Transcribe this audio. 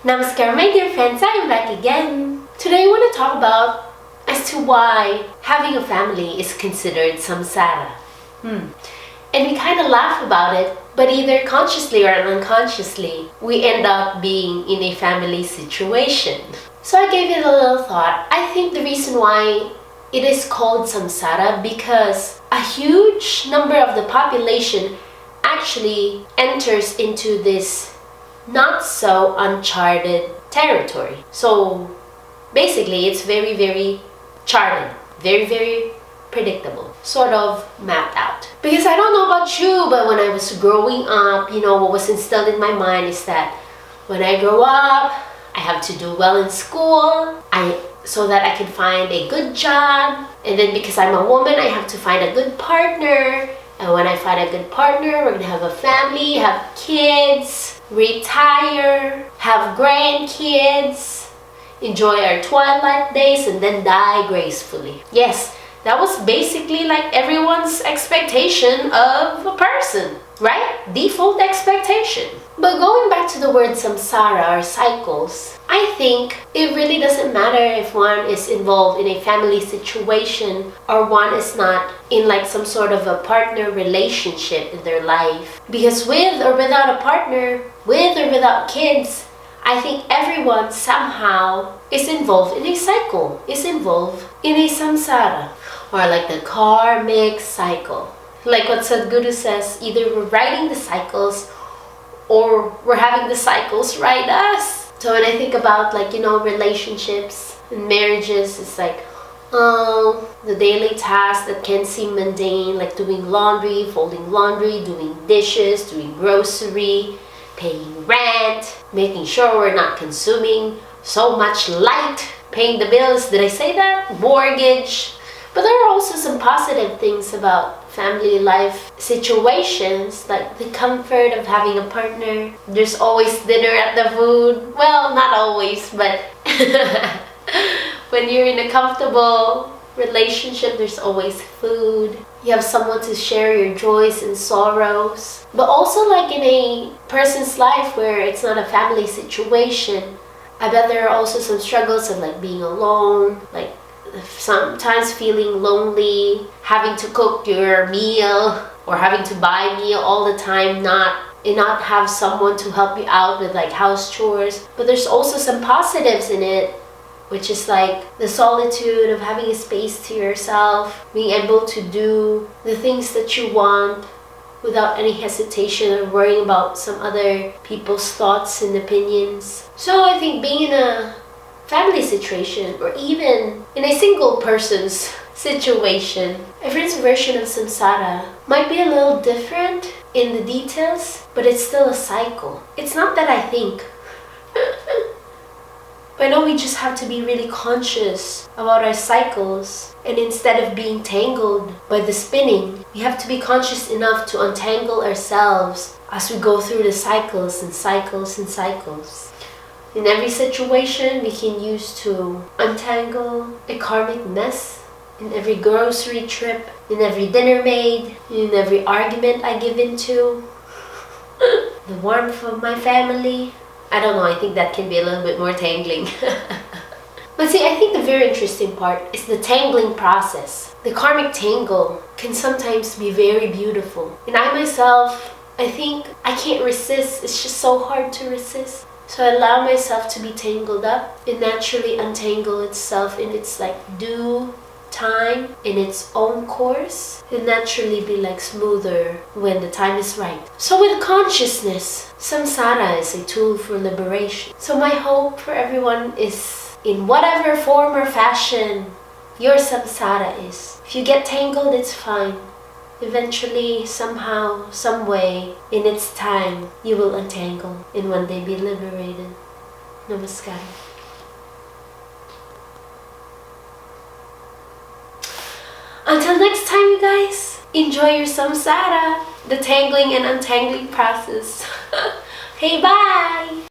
Namaskaram, my dear friends, I am back again. Today I want to talk about as to why having a family is considered samsara. And we kind of laugh about it, but either consciously or unconsciously, we end up being in a family situation. So I gave it a little thought. I think the reason why it is called samsara because a huge number of the population actually enters into this not so uncharted territory. So basically it's very, very charted, very, very predictable, sort of mapped out. Because I don't know about you, but when I was growing up, what was instilled in my mind is that when I grow up, I have to do well in school, so that I can find a good job, and then because I'm a woman, I have to find a good partner, and when I find a good partner, we're gonna have a family, have kids, retire, have grandkids, enjoy our twilight days, and then die gracefully. Yes, that was basically like everyone's expectation of a person, right? Default expectation. But going back to the word samsara or cycles, I think it really doesn't matter if one is involved in a family situation or one is not in like some sort of a partner relationship in their life. Because with or without a partner, with or without kids, I think everyone somehow is involved in a cycle, is involved in a samsara, or like the karmic cycle. Like what Sadhguru says, either we're riding the cycles or we're having the cycles ride us. So when I think about relationships and marriages, it's like, the daily tasks that can seem mundane, like doing laundry, folding laundry, doing dishes, doing grocery, paying rent, making sure we're not consuming so much light, paying the bills, did I say that? Mortgage. But there are also some positive things about family life situations, like the comfort of having a partner. There's always dinner at the food. Well, not always, but when you're in a comfortable relationship, there's always food. You have someone to share your joys and sorrows. But also like in a person's life where it's not a family situation, I bet there are also some struggles of like being alone, like sometimes feeling lonely, having to cook your meal or having to buy meal all the time, not have someone to help you out with like house chores. But there's also some positives in it, which is like the solitude of having a space to yourself, being able to do the things that you want without any hesitation or worrying about some other people's thoughts and opinions. So I think being in a family situation or even in a single person's situation, everyone's version of samsara might be a little different in the details, but it's still a cycle. It's not that I think. But I know we just have to be really conscious about our cycles, and instead of being tangled by the spinning, we have to be conscious enough to untangle ourselves as we go through the cycles and cycles and cycles. In every situation, we can use to untangle a karmic mess. In every grocery trip, in every dinner made, in every argument I give into, the warmth of my family. I don't know, I think that can be a little bit more tangling. But see, I think the very interesting part is the tangling process. The karmic tangle can sometimes be very beautiful. And I myself, I think I can't resist. It's just so hard to resist. So I allow myself to be tangled up and naturally untangle itself in its like due time, in its own course, and naturally be like smoother when the time is right. So with consciousness, samsara is a tool for liberation. So my hope for everyone is, in whatever form or fashion your samsara is, if you get tangled, it's fine. Eventually, somehow, some way, in its time, you will untangle and one day be liberated. Namaskaram. Until next time, you guys, enjoy your samsara, the tangling and untangling process. Hey, bye!